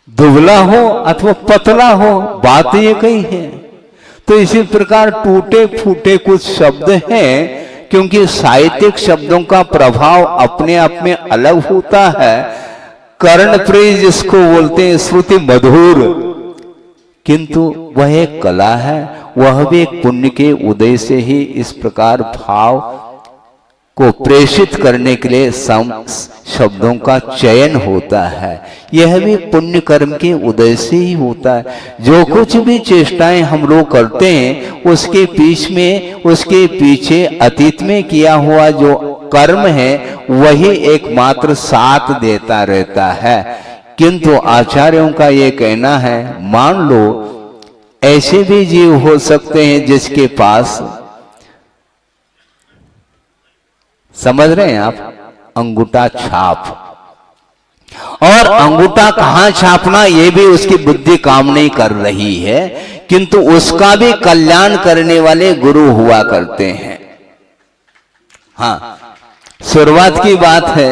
दुबला हो अथवा पतला हो, बात ये कही है। तो इसी प्रकार टूटे फूटे कुछ शब्द हैं, क्योंकि साहित्यिक शब्दों का प्रभाव अपने आप में अलग होता है। कर्णप्रिय जिसको बोलते हैं, श्रुति मधुर, किंतु वह एक कला है। वह भी एक पुण्य के उदय से ही इस प्रकार भाव को प्रेषित करने के लिए शब्दों का चयन होता है। यह भी पुण्य कर्म के उदय से ही होता है। जो कुछ भी चेष्टाएं हम लोग करते हैं, उसके पीछे अतीत में किया हुआ जो कर्म है वही एकमात्र साथ देता रहता है। किंतु आचार्यों का ये कहना है, मान लो ऐसे भी जीव हो सकते हैं जिसके पास, समझ रहे हैं आप, अंगूठा छाप, और अंगूठा कहां छापना ये भी उसकी बुद्धि काम नहीं कर रही है, किंतु उसका भी कल्याण करने वाले गुरु हुआ करते हैं। हाँ, शुरुआत की बात है,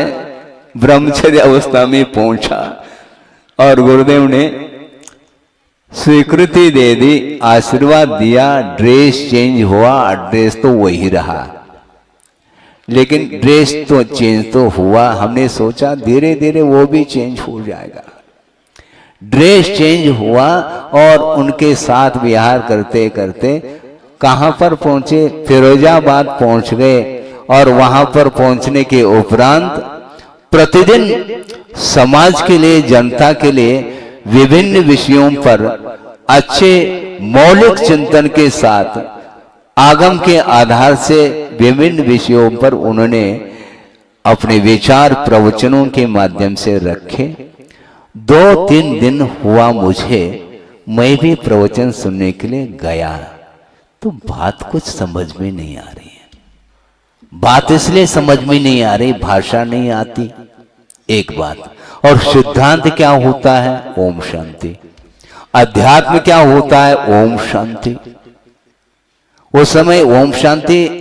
ब्रह्मचर्य अवस्था में पहुंचा और गुरुदेव ने स्वीकृति दे दी, आशीर्वाद दिया, ड्रेस चेंज हुआ, ड्रेस तो वही रहा, लेकिन ड्रेस तो चेंज तो हुआ। हमने सोचा धीरे धीरे वो भी चेंज हो जाएगा। ड्रेस चेंज हुआ और उनके साथ विहार करते करते कहां पर पहुंचे, फिरोजाबाद पहुंच गए। और वहां पर पहुंचने के उपरांत प्रतिदिन समाज के लिए, जनता के लिए विभिन्न विषयों पर अच्छे मौलिक चिंतन के साथ आगम के आधार से विभिन्न विषयों पर उन्होंने अपने विचार प्रवचनों के माध्यम से रखे। 2-3 दिन हुआ मुझे, मैं भी प्रवचन सुनने के लिए गया, तो बात कुछ समझ में नहीं आ रही है। बात इसलिए समझ में नहीं आ रही, भाषा नहीं आती, एक बात। और सिद्धांत क्या होता है? ओम शांति। अध्यात्म क्या होता है? ओम शांति। उस समय ओम शांति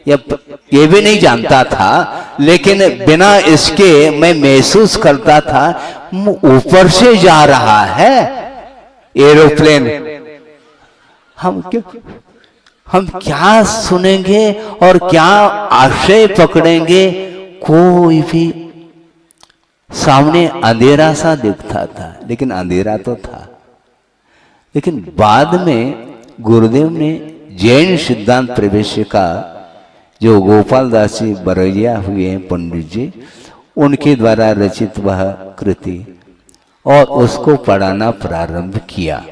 ये भी नहीं जानता था, लेकिन बिना इसके मैं महसूस करता था ऊपर से जा रहा है एरोप्लेन। हम क्या सुनेंगे और क्या आशय पकड़ेंगे, कोई भी। सामने अंधेरा सा दिखता था, लेकिन अंधेरा तो था। लेकिन बाद में गुरुदेव ने जैन सिद्धांत प्रवेश का, जो गोपाल दास जी बरैया हुए हैं पंडित जी, उनके द्वारा रचित वह कृति, और उसको पढ़ाना प्रारंभ किया।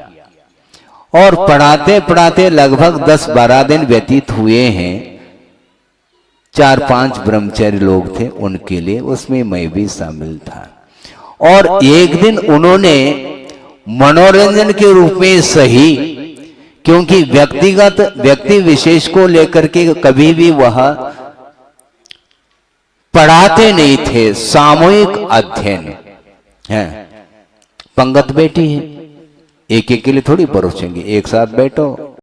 और पढ़ाते पढ़ाते लगभग 10-12 दिन व्यतीत हुए हैं। 4-5 ब्रह्मचारी लोग थे, उनके लिए, उसमें मैं भी शामिल था। और एक दिन उन्होंने मनोरंजन के रूप में सही, क्योंकि व्यक्ति विशेष को लेकर के कभी भी वह पढ़ाते नहीं थे, सामूहिक अध्ययन है। पंगत बैठी है, एक एक के लिए थोड़ी परोसेंगे, एक साथ बैठो।